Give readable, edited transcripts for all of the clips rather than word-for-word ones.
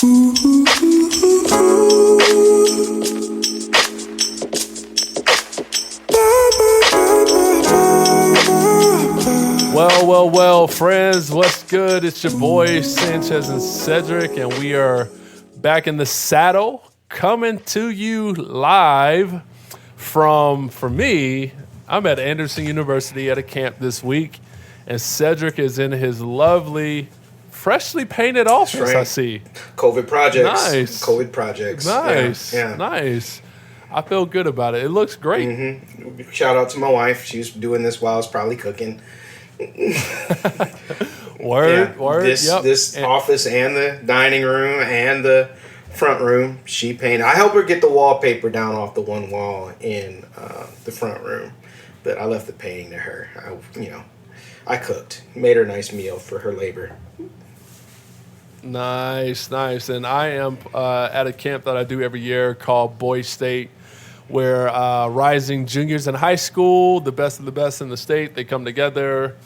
Well, friends, what's good? It's your boy Sanchez and Cedric, and we are back in the saddle, coming to you live from, for me, I'm at Anderson University at a camp this week, and Cedric is in his lovely, freshly painted office, right. I see. COVID projects. Nice. COVID projects. Nice. Yeah. Nice. I feel good about it. It looks great. Mm-hmm. Shout out to my wife. She's doing this while I was probably cooking. Word. This office and the dining room and the front room, she painted. I helped her get the wallpaper down off the one wall in the front room, but I left the painting to her. I cooked, made her a nice meal for her labor. Nice. And I am at a camp that I do every year called Boy State, where rising juniors in high school, the best of the best in the state, they come together.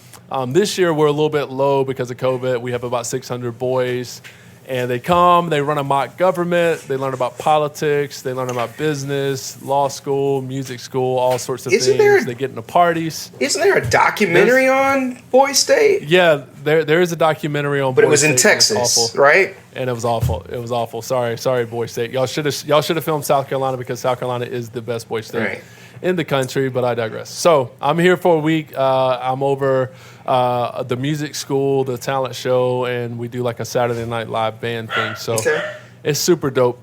This year we're a little bit low because of COVID. We have about 600 boys, and they come, they run a mock government, they learn about politics, they learn about business, law school, music school, all sorts of things. They get into parties. Isn't there a documentary on Boy State? Yeah, there is a documentary on Boy State. But it was in Texas, right? And it was awful. Sorry, Boy State. Y'all should have filmed South Carolina, because South Carolina is the best Boy State in the country, but I digress. So I'm here for a week. I'm over the music school, the talent show, and we do like a Saturday night live band thing. So It's super dope.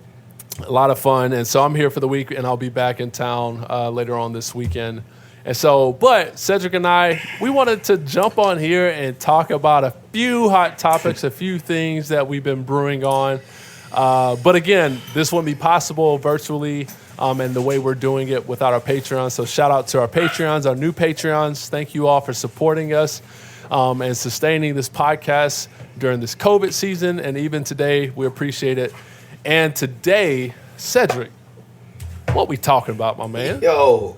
A lot of fun. And so I'm here for the week, and I'll be back in town later on this weekend. And so, but Cedric and I, we wanted to jump on here and talk about a few hot topics, a few things that we've been brewing on. But again, this wouldn't be possible virtually and the way we're doing it without our Patreon. So shout out to our Patreons, our new Patreons. Thank you all for supporting us and sustaining this podcast during this COVID season. And even today, we appreciate it. And today, Cedric, what we talking about, my man? Yo,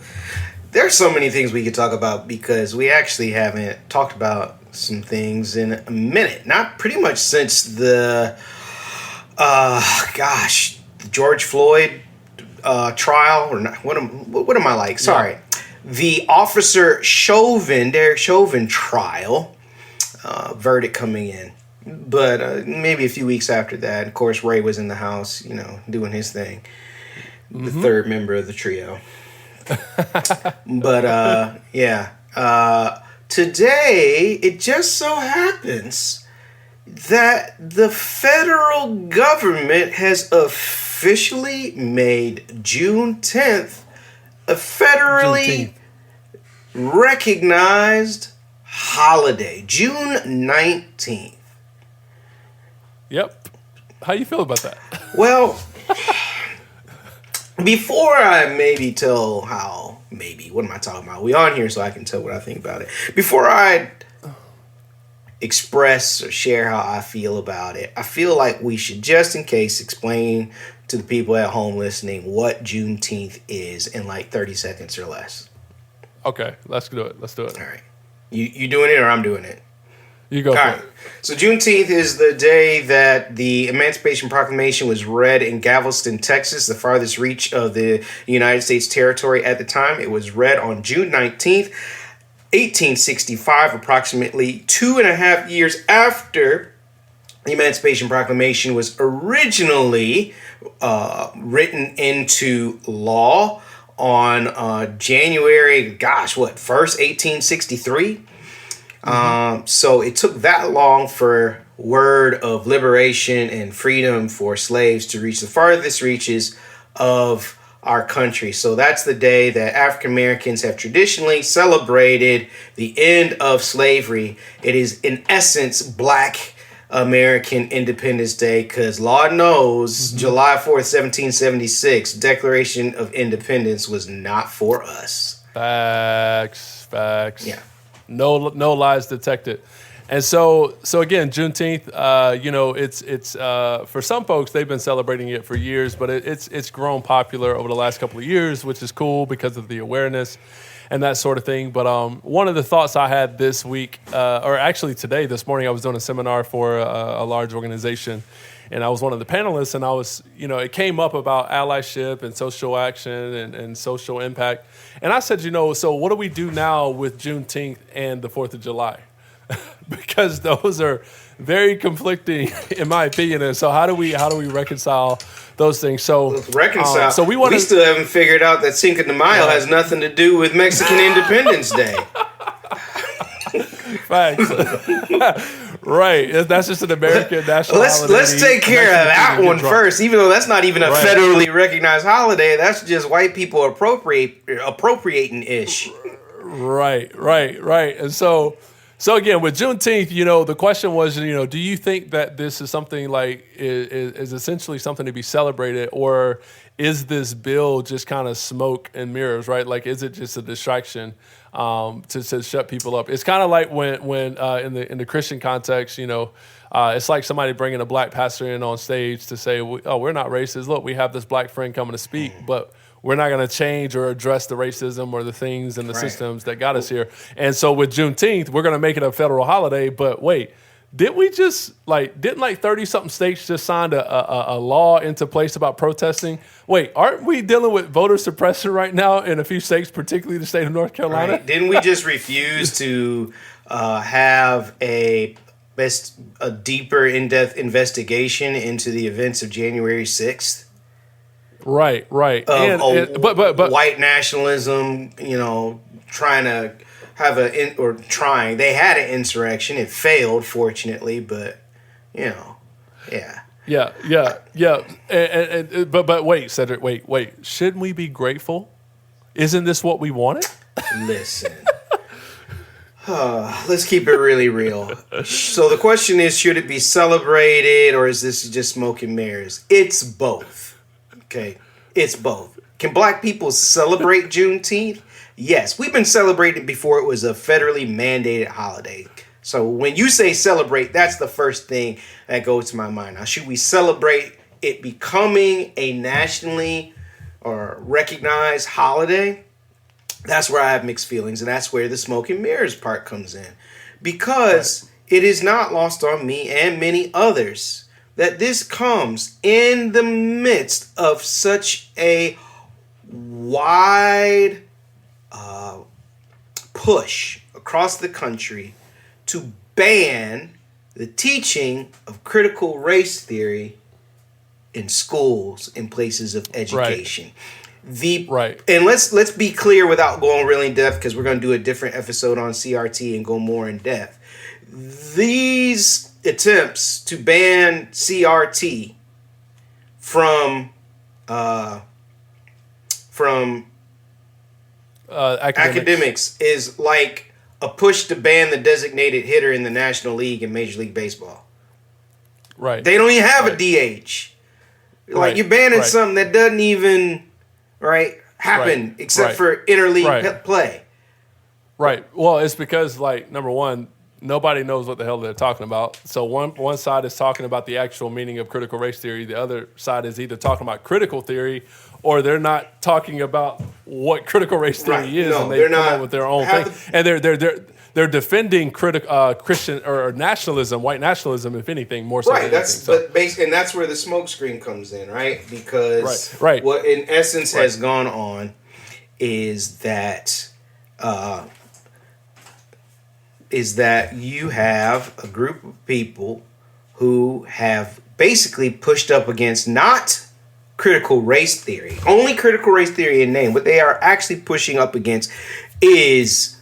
there's so many things we could talk about, because we actually haven't talked about some things in a minute. Not pretty much since the George Floyd trial, or not. What am I like? Sorry. Yeah. The Officer Derek Chauvin trial, verdict coming in. But maybe a few weeks after that, of course, Ray was in the house, doing his thing. Mm-hmm. The third member of the trio. But, today, it just so happens that the federal government has officially made Juneteenth a federally recognized holiday. June 19th. Yep. How you feel about that? Well, before I what am I talking about? We on here so I can tell what I think about it. Before I express or share how I feel about it, I feel like we should, just in case, explain to the people at home listening what Juneteenth is in like 30 seconds or less. Okay, let's do it. All right. You doing it or I'm doing it? You go for it. So Juneteenth is the day that the Emancipation Proclamation was read in Galveston, Texas, the farthest reach of the United States territory at the time. It was read on June 19th, 1865, approximately 2.5 years after the Emancipation Proclamation was originally written into law on January, 1st, 1863. So it took that long for word of liberation and freedom for slaves to reach the farthest reaches of our country. So that's the day that African Americans have traditionally celebrated the end of slavery. It is, in essence, Black American Independence Day, because Lord knows July 4th, 1776, Declaration of Independence was not for us. Facts. Yeah. No lies detected. And so again, Juneteenth, it's for some folks, they've been celebrating it for years, but it's grown popular over the last couple of years, which is cool because of the awareness and that sort of thing. But one of the thoughts I had this week, or actually today, this morning, I was doing a seminar for a large organization, and I was one of the panelists, and I was, it came up about allyship and social action and social impact. And I said, so what do we do now with Juneteenth and the 4th of July? Because those are very conflicting, in my opinion. And so how do we reconcile those things? So reconcile. So we still haven't figured out that Cinco de Mayo has nothing to do with Mexican Independence Day. Facts. Right. That's just an American national holiday. Let's take care of that one first, even though that's not even a federally recognized holiday. That's just white people appropriating ish. Right. And so again, with Juneteenth, the question was, do you think that this is something like is essentially something to be celebrated, or is this bill just kind of smoke and mirrors, right? Like, is it just a distraction to shut people up? It's kind of like when in the Christian context, it's like somebody bringing a black pastor in on stage to say, oh, we're not racist. Look, we have this black friend coming to speak, but we're not going to change or address the racism or the things and the systems that got us here. And so with Juneteenth, we're going to make it a federal holiday. But wait, didn't 30-something states just signed a law into place about protesting? Wait, aren't we dealing with voter suppression right now in a few states, particularly the state of North Carolina? Right. Didn't we just refuse to have a deeper, in-depth investigation into the events of January 6th? Right. But white nationalism, trying to have they had an insurrection. It failed, fortunately, but yeah. But wait, Cedric, wait. Shouldn't we be grateful? Isn't this what we wanted? Listen. Let's keep it really real. So the question is, should it be celebrated, or is this just smoke and mirrors? It's both. Okay, it's both. Can black people celebrate Juneteenth? Yes, we've been celebrating before it was a federally mandated holiday. So when you say celebrate, that's the first thing that goes to my mind. Now, should we celebrate it becoming a nationally or recognized holiday? That's where I have mixed feelings, and that's where the smoke and mirrors part comes in. Because it is not lost on me and many others that this comes in the midst of such a wide push across the country to ban the teaching of critical race theory in schools, in places of education. And let's be clear without going really in depth, because we're going to do a different episode on CRT and go more in depth. These attempts to ban CRT from academics is like a push to ban the designated hitter in the National League and Major League Baseball. Right. They don't even have a DH. Like, you're banning something that doesn't even happen except for interleague play. Right. Well, it's because, number one, nobody knows what the hell they're talking about. So one side is talking about the actual meaning of critical race theory. The other side is either talking about critical theory, or they're not talking about what critical race theory is, and they come up with their own thing. And they're defending Christian or nationalism, white nationalism, if anything, more so. Right. That's where the smokescreen comes in, right? Because what in essence has gone on is that you have a group of people who have basically pushed up against not critical race theory, only critical race theory in name. What they are actually pushing up against is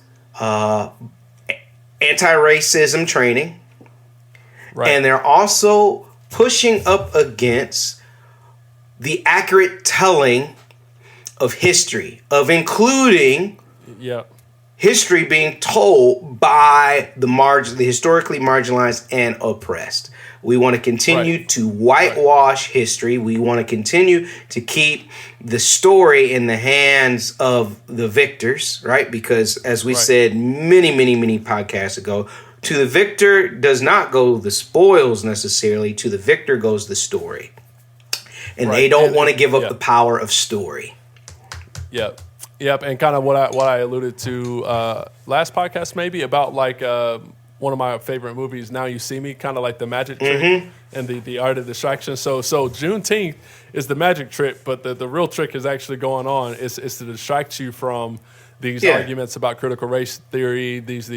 anti-racism training. Right. And they're also pushing up against the accurate telling of history, of including history being told by the historically marginalized and oppressed. We want to continue to whitewash history. We want to continue to keep the story in the hands of the victors, right? Because as we said many, many, many podcasts ago, to the victor does not go the spoils necessarily. To the victor goes the story. And they don't want to give up the power of story. Yep, and kind of what I alluded to last podcast maybe about one of my favorite movies, Now You See Me, kind of like the magic trick and the art of distraction. So Juneteenth is the magic trick, but the real trick is actually going on. Is to distract you from these arguments about critical race theory, these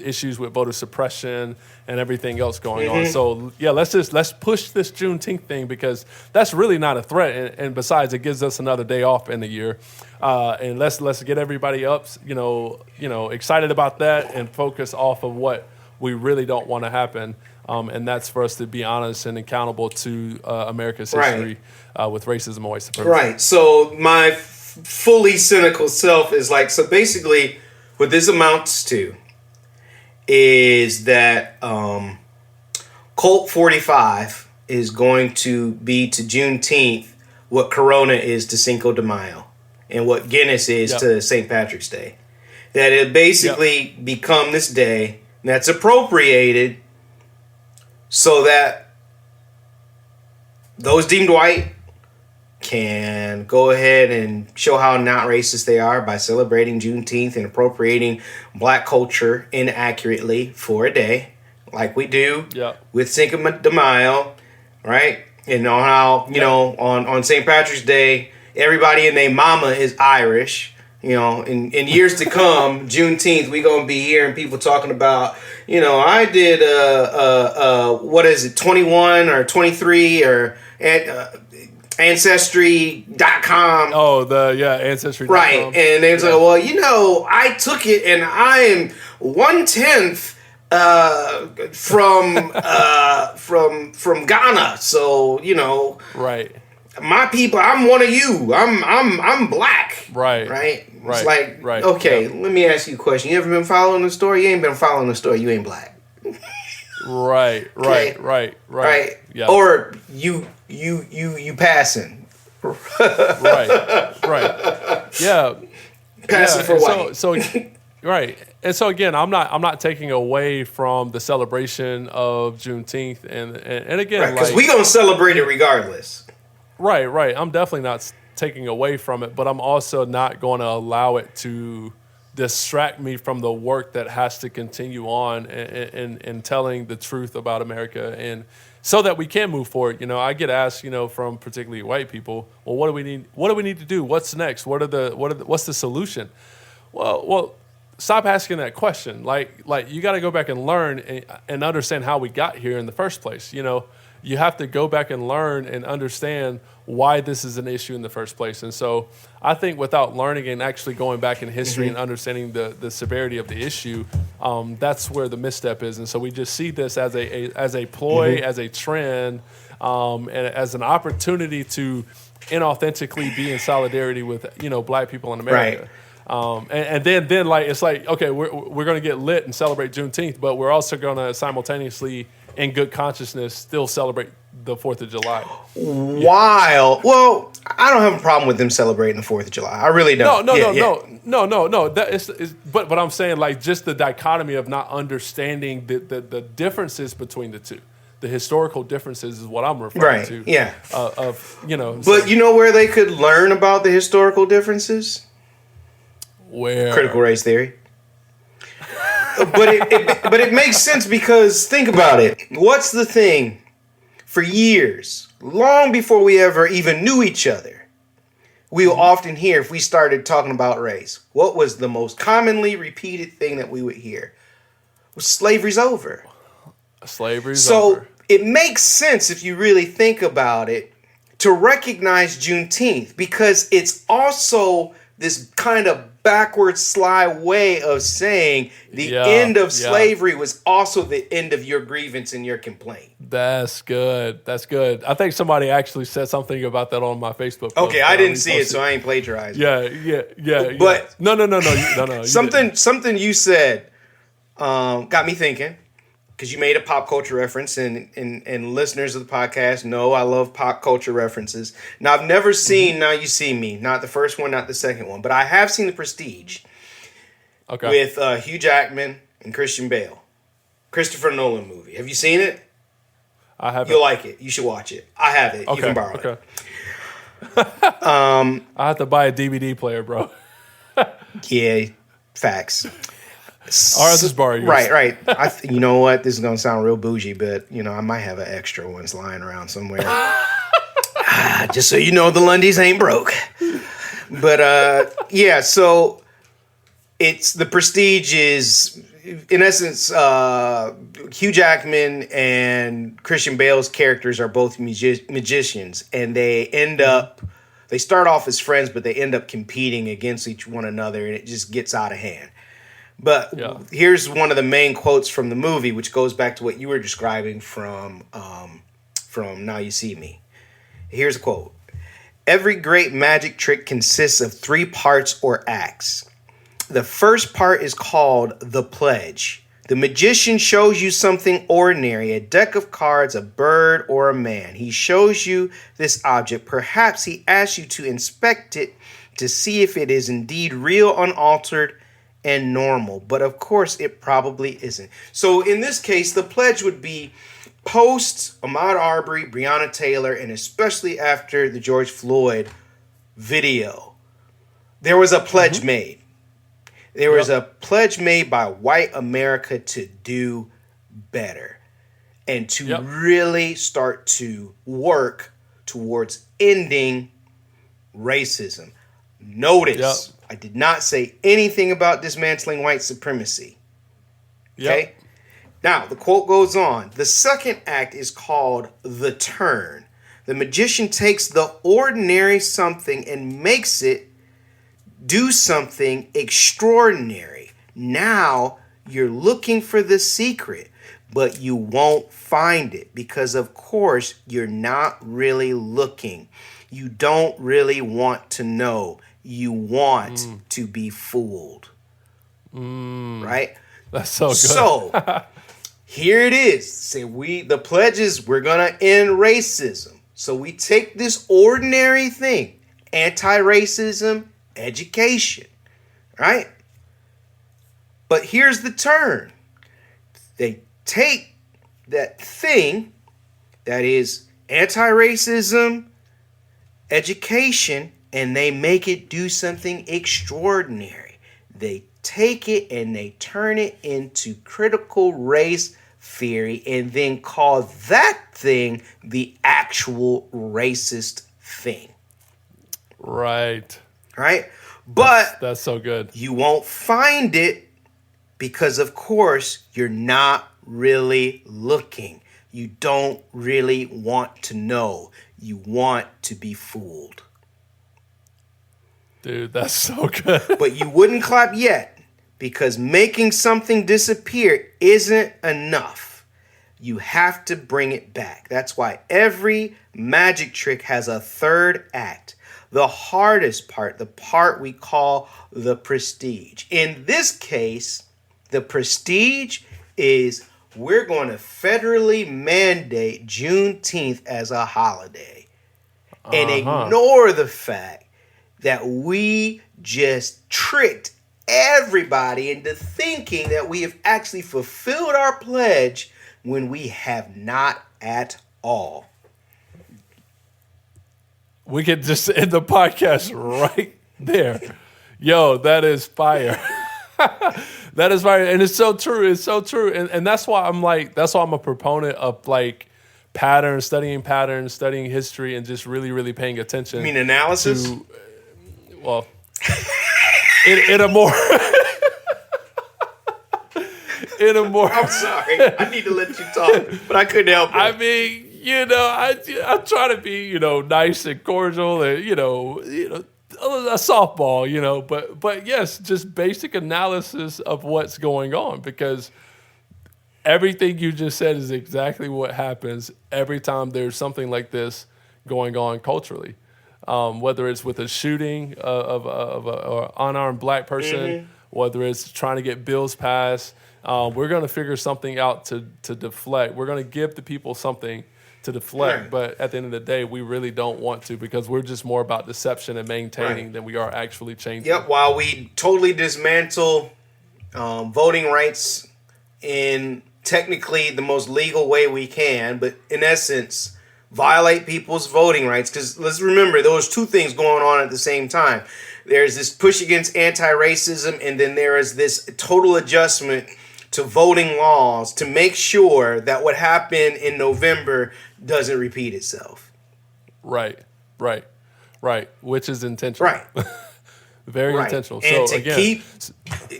issues with voter suppression and everything else going on. So let's push this Juneteenth thing, because that's really not a threat, and besides, it gives us another day off in the year, and let's get everybody up, excited about that, and focus off of what we really don't want to happen. And that's for us to be honest and accountable to America's history with racism and white supremacy. Right. So my fully cynical self is like, so basically what this amounts to is that Colt 45 is going to be to Juneteenth what Corona is to Cinco de Mayo and what Guinness is to St. Patrick's Day. That it basically become this day that's appropriated so that those deemed white can go ahead and show how not racist they are by celebrating Juneteenth and appropriating black culture inaccurately for a day, like we do with Cinco de Mayo, right? And on how, on St. Patrick's Day, everybody and their mama is Irish. In years to come, Juneteenth, we gonna be hearing people talking about, I did what is it, 21 or 23 or Ancestry.com. Ancestry.com. Right. And they was like, well, I took it and I am 1/10 from Ghana. So, right. My people, I'm one of you. I'm black. Right. Right. Right. It's like, okay, let me ask you a question. You ever been following the story? You ain't been following the story. You ain't black. Right. Yeah. Or you passing. right. Yeah. Passing for white. So right. And so again, I'm not taking away from the celebration of Juneteenth, and again, because we gonna celebrate it regardless. Right. I'm definitely not taking away from it, but I'm also not going to allow it to distract me from the work that has to continue on and telling the truth about America, and so that we can move forward. I get asked, from particularly white people, well, what do we need? What do we need to do? What's next? What's the solution? Well, stop asking that question. Like you got to go back and learn and understand how we got here in the first place. You have to go back and learn and understand why this is an issue in the first place. And so I think without learning and actually going back in history and understanding the severity of the issue, that's where the misstep is. And so we just see this as a ploy, as a trend, and as an opportunity to inauthentically be in solidarity with black people in America. Right. And then like it's like, okay, we're going to get lit and celebrate Juneteenth, but we're also going to simultaneously, in good consciousness, still celebrate the 4th of July. Well, I don't have a problem with them celebrating the 4th of July. I really don't. No. That is, but I'm saying, like, just the dichotomy of not understanding the differences between the two. The historical differences is what I'm referring to. Yeah. But you know where they could learn about the historical differences? Where? Critical race theory. But it makes sense, because think about it. What's the thing? For years, long before we ever even knew each other, we will often hear, if we started talking about race, what was the most commonly repeated thing that we would hear? Was slavery's over. Slavery's over. So it makes sense, if you really think about it, to recognize Juneteenth, because it's also this kind of backward, sly way of saying the end of slavery was also the end of your grievance and your complaint. That's good. I think somebody actually said something about that on my Facebook post. Okay, I didn't see it, so I ain't plagiarizing. Yeah. But no. Something you said got me thinking, because you made a pop culture reference, and listeners of the podcast know I love pop culture references. Now, I've never seen Now You See Me, not the first one, not the second one, but I have seen The Prestige with Hugh Jackman and Christian Bale. Christopher Nolan movie. Have you seen it? I haven't. You'll like it. You should watch it. I have it. You can borrow it. I have to buy a DVD player, bro. Yeah, facts. Ours is borrow yours. Right. You know what? This is gonna sound real bougie, but I might have an extra ones lying around somewhere. Just so you know, the Lundys ain't broke. But yeah, so it's The Prestige is, in essence, Hugh Jackman and Christian Bale's characters are both magicians, and they start off as friends, but they end up competing against each one another, and it just gets out of hand. But here's one of the main quotes from the movie, which goes back to what you were describing from Now You See Me. Here's a quote. Every great magic trick consists of 3 parts or acts. The first part is called the pledge. The magician shows you something ordinary, a deck of cards, a bird, or a man. He shows you this object. Perhaps he asks you to inspect it to see if it is indeed real, unaltered, and normal. But of course, it probably isn't. So in this case, the pledge would be post Ahmaud Arbery, Breonna Taylor, and especially after the George Floyd video. There was a pledge made. There was a pledge made by white America to do better and to really start to work towards ending racism. Notice, I did not say anything about dismantling white supremacy. Okay? Now, the quote goes on. The second act is called the turn. The magician takes the ordinary something and makes it do something extraordinary. Now you're looking for the secret, but you won't find it because, of course, you're not really looking. You don't really want to know. You want to be fooled. Right? That's so good. So here it is. Say the pledges, we're going to end racism. So we take this ordinary thing, anti-racism, education, right? But here's the turn. They take that thing that is anti-racism, education, and they make it do something extraordinary. They take it and they turn it into critical race theory and then call that thing the actual racist thing. Right. Right? But that's so good. You won't find it because, of course, you're not really looking. You don't really want to know. You want to be fooled. Dude, that's so good. But you wouldn't clap yet because making something disappear isn't enough. You have to bring it back. That's why every magic trick has a third act. The hardest part, the part we call the prestige. In this case, the prestige is we're going to federally mandate Juneteenth as a holiday and ignore the fact that we just tricked everybody into thinking that we have actually fulfilled our pledge when we have not at all. We could just end the podcast right there. Yo, that is fire. That is fire. And it's so true. It's so true. And that's why I'm a proponent of like studying history, and just really, really paying attention. You mean analysis? In a more I'm sorry. I need to let you talk, but I couldn't help it. I mean, I try to be, nice and cordial and, a softball, but yes, just basic analysis of what's going on, because everything you just said is exactly what happens every time there's something like this going on culturally. Whether it's with a shooting of an unarmed black person, whether it's trying to get bills passed, we're going to figure something out to deflect. We're going to give the people something to deflect, but at the end of the day, we really don't want to, because we're just more about deception and maintaining than we are actually changing. Yep, while we totally dismantle voting rights in technically the most legal way we can, but in essence, violate people's voting rights. Because let's remember, there was two things going on at the same time. There's this push against anti-racism, and then there is this total adjustment to voting laws to make sure that what happened in November doesn't repeat itself. Right. Which is intentional. Right. Very intentional. And so to again, keep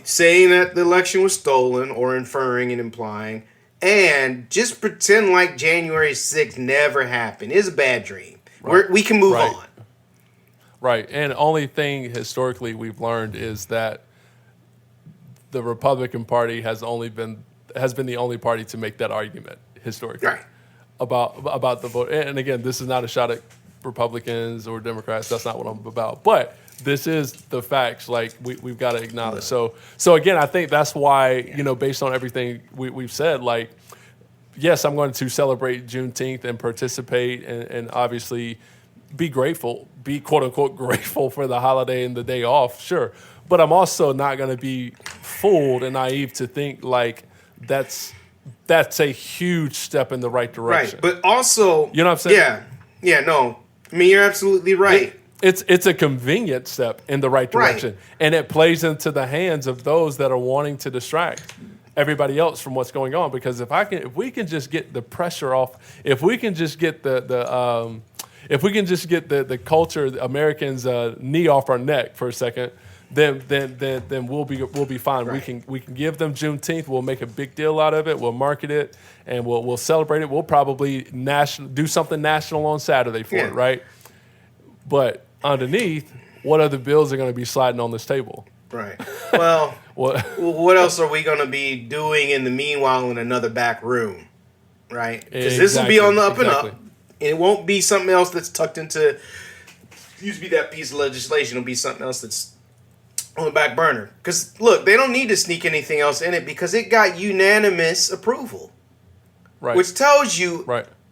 saying that the election was stolen or inferring and implying, and just pretend like January 6th never happened. It's a bad dream. Right. We can move on. Right. And the only thing historically we've learned is that the Republican Party has been the only party to make that argument historically. Right. About the vote. And again, this is not a shot at Republicans or Democrats. That's not what I'm about. But this is the facts. Like we've got to acknowledge. So again, I think that's why, based on everything we've said, like, yes, I'm going to celebrate Juneteenth and participate and obviously be grateful, be quote unquote grateful for the holiday and the day off. Sure. But I'm also not going to be fooled and naive to think like that's a huge step in the right direction. Right. But also, you know what I'm saying? Yeah, no. I mean, you're absolutely right. It's a convenient step in the right direction. Right. And it plays into the hands of those that are wanting to distract everybody else from what's going on. Because if we can just get the pressure off, if we can just get the culture, the Americans' knee off our neck for a second, then we'll be fine. Right. We can give them Juneteenth. We'll make a big deal out of it. We'll market it and we'll celebrate it. We'll probably do something national on Saturday for it, right? But underneath, what other bills are going to be sliding on this table? Right. Well, what else are we going to be doing in the meanwhile in another back room, right? Because this will be on the up and up. And it won't be something else that's tucked into, used to be that piece of legislation. It'll be something else that's on the back burner. Because, look, they don't need to sneak anything else in it because it got unanimous approval. Right. Which tells you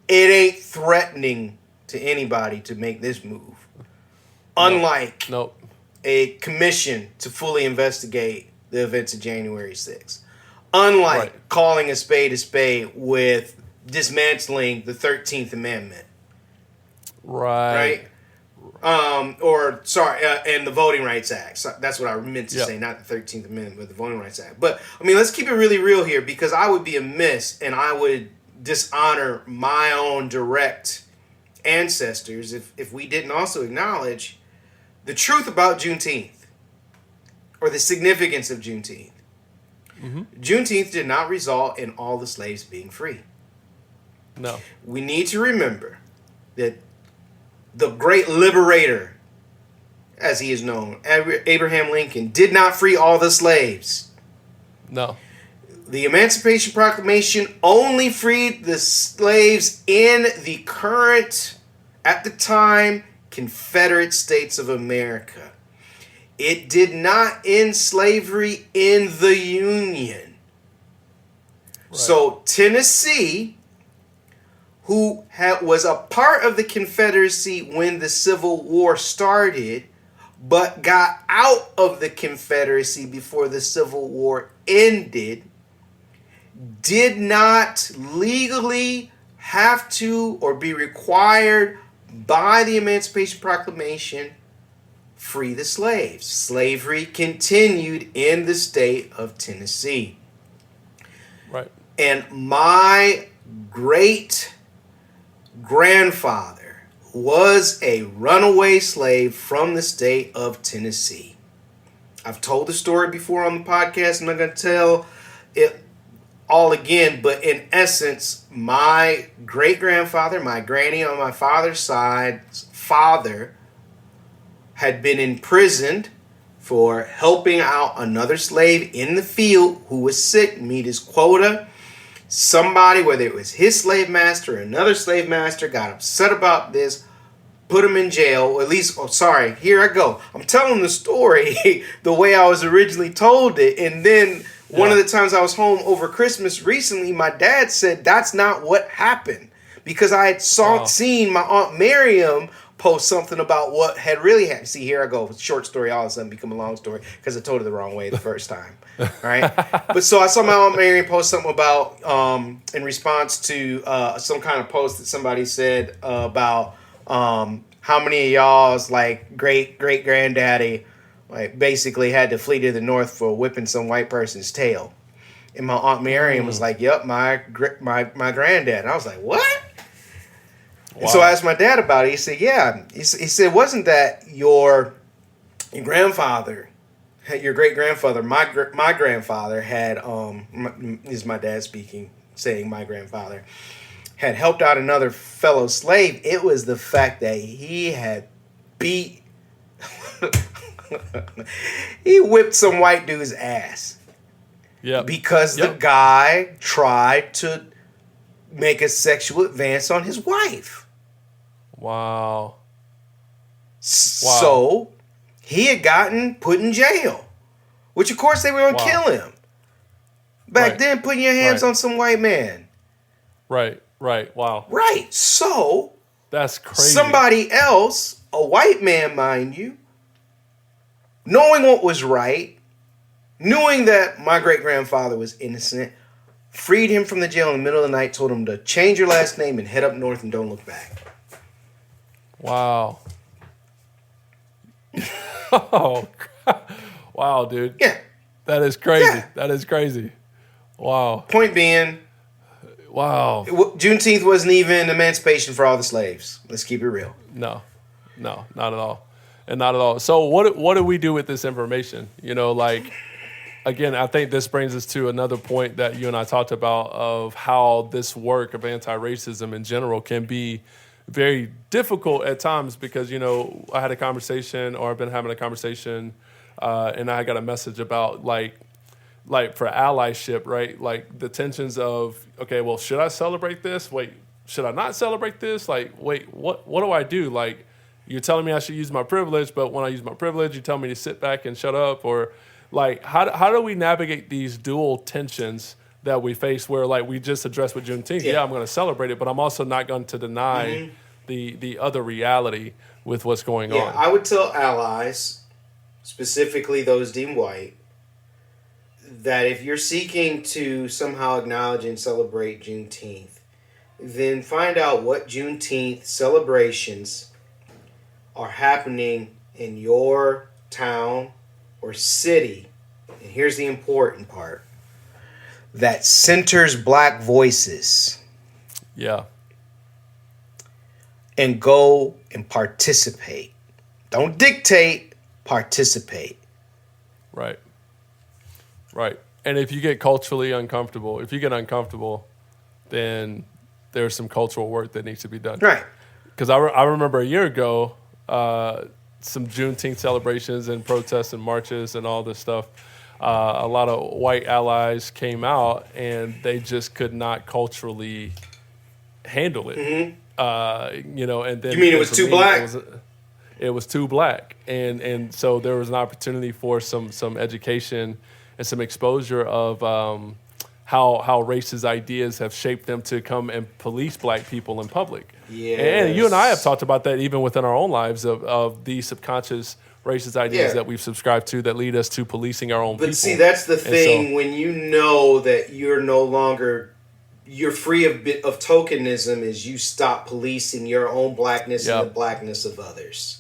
it ain't threatening to anybody to make this move. Unlike a commission to fully investigate the events of January 6th. Unlike calling a spade with dismantling the 13th Amendment. Right? And the Voting Rights Act. So that's what I meant to say, not the 13th Amendment, but the Voting Rights Act. But, I mean, let's keep it really real here because I would be amiss and I would dishonor my own direct ancestors if we didn't also acknowledge the truth about Juneteenth or the significance of Juneteenth. Mm-hmm. Juneteenth did not result in all the slaves being free. No. We need to remember that the great liberator, as he is known, Abraham Lincoln, did not free all the slaves. No. The Emancipation Proclamation only freed the slaves in the current, at the time, Confederate States of America. It did not end slavery in the Union. Right. So Tennessee, who was a part of the Confederacy when the Civil War started, but got out of the Confederacy before the Civil War ended, did not legally have to or be required by the Emancipation Proclamation free the slaves. Slavery continued in the state of Tennessee. Right. And my great grandfather was a runaway slave from the state of Tennessee. I've told the story before on the podcast. I'm not going to tell it all again, but in essence, my great-grandfather, my granny on my father's side's father, had been imprisoned for helping out another slave in the field who was sick, meet his quota. Somebody, whether it was his slave master or another slave master, got upset about this, put him in jail, or at least, here I go. I'm telling the story the way I was originally told it, and then one of the times I was home over Christmas recently, my dad said that's not what happened. Because I had seen my Aunt Miriam post something about what had really happened. See, here I go. Short story all of a sudden become a long story because I told it the wrong way the first time. Right? But so I saw my Aunt Mary post something about, in response to some kind of post that somebody said about how many of y'all's like great granddaddy like basically had to flee to the north for whipping some white person's tail. And my Aunt Miriam was like, "Yep, my granddad." And I was like, "What?" Wow. And so I asked my dad about it. He said, "Yeah." He said, "Wasn't that your grandfather, your great grandfather? My grandfather had this is my dad speaking, saying my grandfather had helped out another fellow slave. It was the fact that he had beat." He whipped some white dude's ass. Yeah. Because the guy tried to make a sexual advance on his wife. Wow. So he had gotten put in jail. Which of course they were going to kill him. Back then, putting your hands on some white man. Right. Wow. Right. So that's crazy. Somebody else, a white man, mind you, knowing what was right, knowing that my great-grandfather was innocent, freed him from the jail in the middle of the night, told him to change your last name and head up north and don't look back. Wow. Oh, wow, dude. Yeah. That is crazy. Yeah. That is crazy. Wow. Point being, wow. Juneteenth wasn't even emancipation for all the slaves. Let's keep it real. No, not at all. And not at all. So what do we do with this information? You know, like, again, I think this brings us to another point that you and I talked about of how this work of anti-racism in general can be very difficult at times because, you know, I had a conversation or I've been having a conversation and I got a message about like for allyship, right? Like the tensions of, okay, well, should I celebrate this? Wait, should I not celebrate this? Like, wait, what do I do? Like, you're telling me I should use my privilege, but when I use my privilege, you tell me to sit back and shut up? Or like, how do we navigate these dual tensions that we face where like we just addressed with Juneteenth? Yeah, I'm going to celebrate it, but I'm also not going to deny the other reality with what's going on. Yeah, I would tell allies, specifically those deemed white, that if you're seeking to somehow acknowledge and celebrate Juneteenth, then find out what Juneteenth celebrations are happening in your town or city. And here's the important part. That centers black voices. Yeah. And go and participate. Don't dictate, participate. Right. And if you get culturally uncomfortable, if you get uncomfortable, then there's some cultural work that needs to be done. Right. Because I remember a year ago, some Juneteenth celebrations and protests and marches and all this stuff. A lot of white allies came out and they just could not culturally handle it. Mm-hmm. You know, and then you mean it was too black? It was too black, and so there was an opportunity for some education and some exposure of how racist ideas have shaped them to come and police black people in public. Yes. And you and I have talked about that even within our own lives of these subconscious racist ideas that we've subscribed to that lead us to policing our own people. But see, that's the thing. When you know that you're no longer, you're free of tokenism, is you stop policing your own blackness and the blackness of others.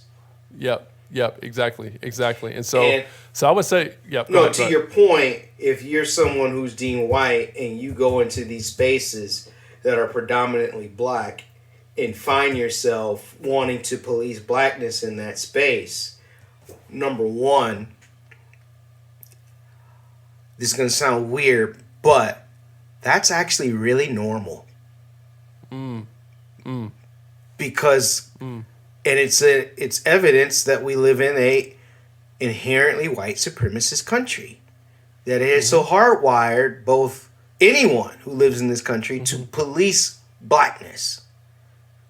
Yep, exactly. And so I would say, to your point, if you're someone who's deemed white and you go into these spaces that are predominantly black and find yourself wanting to police blackness in that space, number one, this is going to sound weird, but that's actually really normal. Because... And it's evidence that we live in a inherently white supremacist country. That it is so hardwired both anyone who lives in this country to police blackness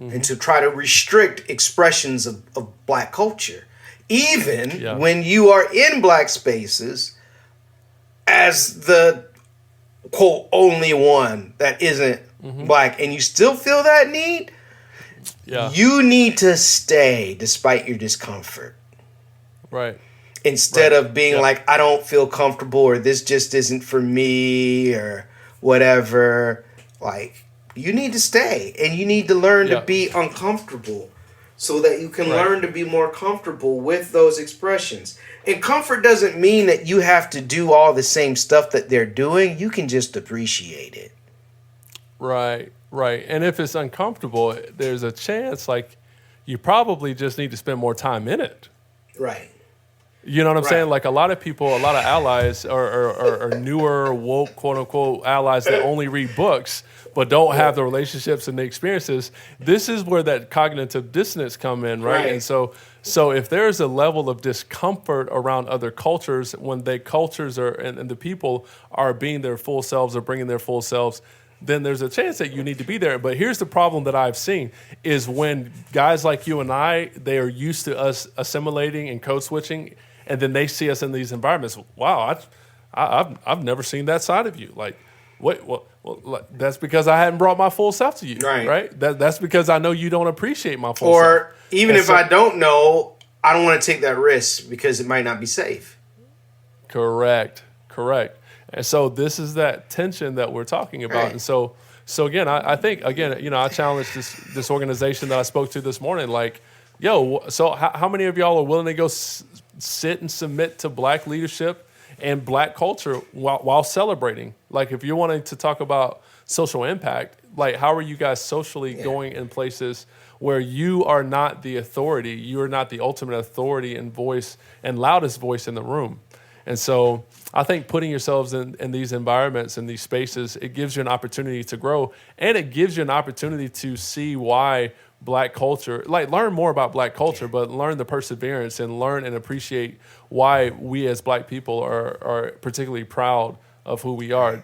and to try to restrict expressions of black culture. Even when you are in black spaces as the, quote, only one that isn't black and you still feel that need, Yeah. You need to stay despite your discomfort. Right. Instead of being like, I don't feel comfortable, or this just isn't for me, or whatever. Like, you need to stay, and you need to learn to be uncomfortable so that you can learn to be more comfortable with those expressions. And comfort doesn't mean that you have to do all the same stuff that they're doing. You can just appreciate it. Right. And if it's uncomfortable, there's a chance, like, you probably just need to spend more time in it. Right. You know what I'm saying? Like, a lot of people, a lot of allies are newer, woke, quote unquote, allies that only read books, but don't have the relationships and the experiences. This is where that cognitive dissonance come in, right? And so if there's a level of discomfort around other cultures, when the cultures are and the people are being their full selves or bringing their full selves, then there's a chance that you need to be there. But here's the problem that I've seen is when guys like you and I, they are used to us assimilating and code switching, and then they see us in these environments. Wow, I've never seen that side of you. Like, well, that's because I hadn't brought my full self to you, right? That's because I know you don't appreciate my full self. Or even if I don't know, I don't want to take that risk because it might not be safe. Correct. And so this is that tension that we're talking about. Right. And so again, I think, again, I challenged this organization that I spoke to this morning, like, yo, so how many of y'all are willing to go sit and submit to black leadership and black culture while celebrating? Like, if you're wanting to talk about social impact, like, how are you guys socially going in places where you are not the authority, you are not the ultimate authority and voice and loudest voice in the room? And so I think putting yourselves in these environments, in these spaces, it gives you an opportunity to grow, and it gives you an opportunity to see why black culture, like, learn more about black culture, but learn the perseverance and learn and appreciate why we as black people are particularly proud of who we are,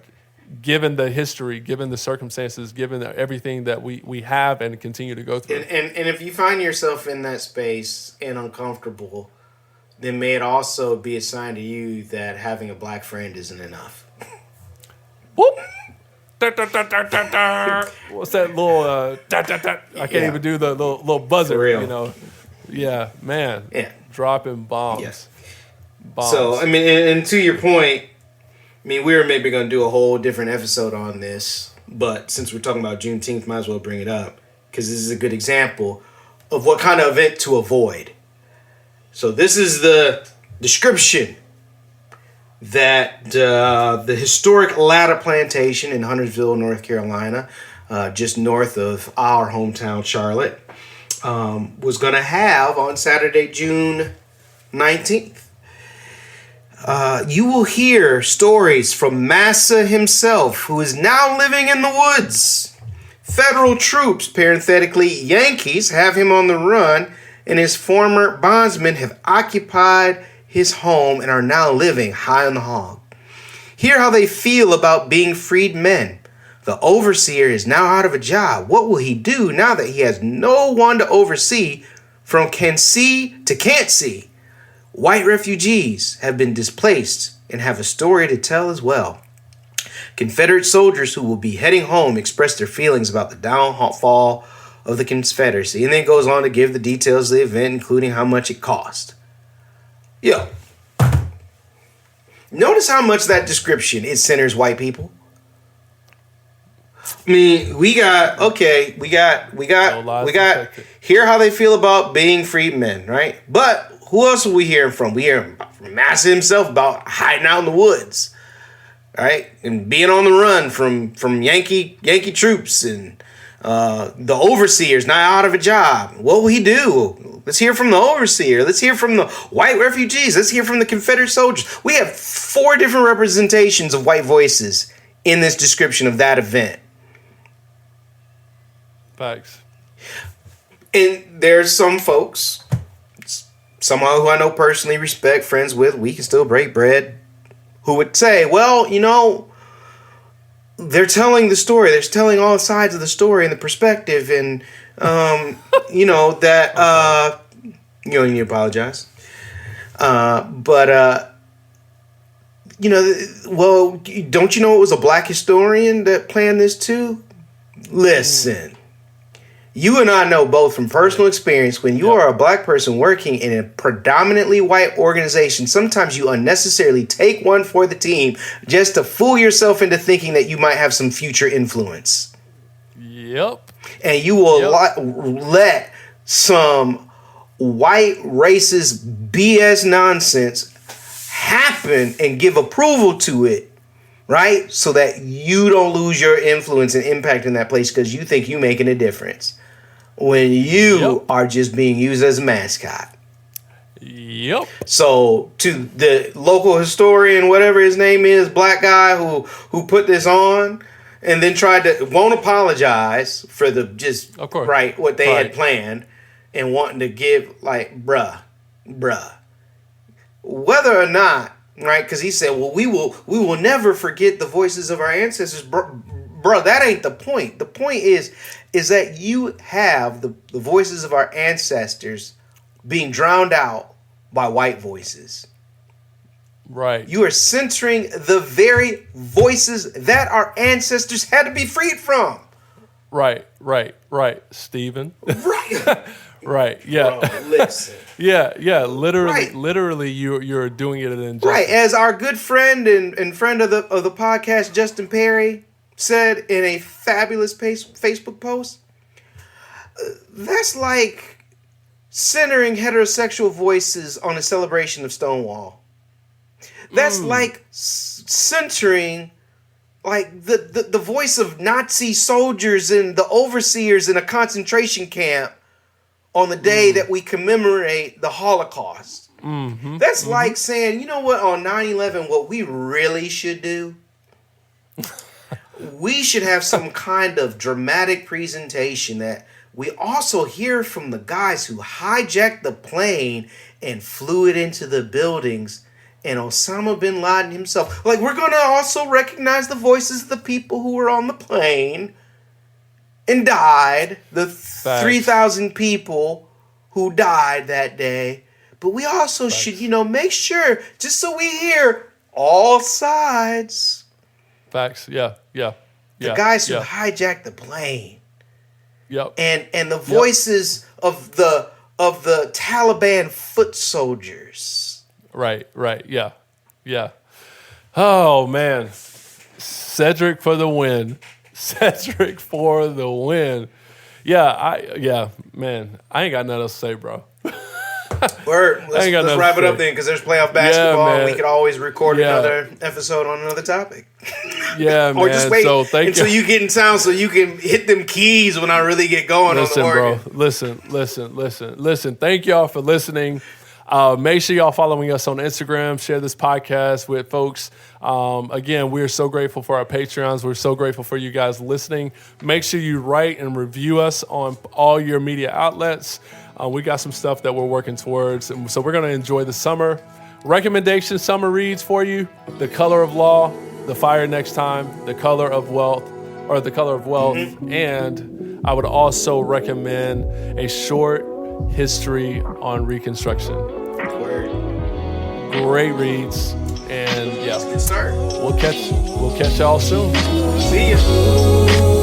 given the history, given the circumstances, given everything that we have and continue to go through. And if you find yourself in that space and uncomfortable, then may it also be a sign to you that having a black friend isn't enough. Whoop. What's that little I can't even do the little buzzer, you know. Yeah, man. Yeah. Dropping bombs. Yeah. So, I mean, and to your point, I mean, we were maybe going to do a whole different episode on this, but since we're talking about Juneteenth, might as well bring it up, because this is a good example of what kind of event to avoid. So this is the description that the historic Latta Plantation in Huntersville, North Carolina, just north of our hometown, Charlotte, was going to have on Saturday, June 19th. You will hear stories from Massa himself, who is now living in the woods. Federal troops, parenthetically Yankees, have him on the run, and his former bondsmen have occupied his home and are now living high on the hog. Hear how they feel about being freed men. The overseer is now out of a job. What will he do now that he has no one to oversee from can see to can't see? White refugees have been displaced and have a story to tell as well. Confederate soldiers who will be heading home express their feelings about the downfall of the Confederacy, and then goes on to give the details of the event, including how much it cost. Yo, notice how much that description it centers white people. I mean, we got hear how they feel about being freed men, right? But who else are we hearing from? We hear from Massa himself about hiding out in the woods, right? And being on the run from Yankee troops, and the overseer's now out of a job. What will he do? Let's hear from the overseer. Let's hear from the white refugees. Let's hear from the Confederate soldiers. We have 4 different representations of white voices in this description of that event. Facts. And there's some folks, someone who I know personally, respect, friends with, we can still break bread, who would say, well, you know, they're telling the story. They're telling all sides of the story and the perspective, and you know that you don't need to apologize. But you know, well, don't you know it was a black historian that planned this too? Listen, You and I know both from personal experience, when you are a black person working in a predominantly white organization, sometimes you unnecessarily take one for the team just to fool yourself into thinking that you might have some future influence. Yep. And you will let some white racist BS nonsense happen and give approval to it, right? So that you don't lose your influence and impact in that place because you think you're making a difference when you are just being used as a mascot. Yep. So to the local historian, whatever his name is, black guy who put this on and then won't apologize for the what they had planned and wanting to give bruh. Whether or not, right? Because he said, well, we will never forget the voices of our ancestors. Bro, that ain't the point. The point is that you have the voices of our ancestors being drowned out by white voices. Right. You are censoring the very voices that our ancestors had to be freed from. Right. Stephen. Right. Right. Yeah. Bro, listen. Yeah. Literally, you're doing it an injustice. Right. As our good friend and friend of the podcast, Justin Perry, said in a fabulous Facebook post, that's like centering heterosexual voices on a celebration of Stonewall. That's like centering the voice of Nazi soldiers and the overseers in a concentration camp on the day that we commemorate the Holocaust. That's like saying, you know what, on 9/11, what we really should do? We should have some kind of dramatic presentation that we also hear from the guys who hijacked the plane and flew it into the buildings and Osama bin Laden himself. We're going to also recognize the voices of the people who were on the plane and died, the 3,000 people who died that day. But we also should, make sure, just so we hear all sides. Facts. Yeah. The guys who hijacked the plane. Yep. And the voices of the Taliban foot soldiers. Right. Yeah. Oh man. Cedric for the win. Yeah, man. I ain't got nothing else to say, bro. Word. Let's wrap it up then, because there's playoff basketball. And we could always record another episode on another topic. Yeah, man. Or just wait until you get in town so you can hit them keys when I really get going on the organ. Bro. Listen. Thank y'all for listening. Make sure y'all following us on Instagram. Share this podcast with folks. Again, we're so grateful for our Patreons. We're so grateful for you guys listening. Make sure you write and review us on all your media outlets. We got some stuff that we're working towards. And so we're going to enjoy the summer. Recommendation summer reads for you: The Color of Law, The Fire Next Time, The Color of Wealth, and I would also recommend a short history on Reconstruction. Great reads, and Good start. we'll catch y'all soon. See ya.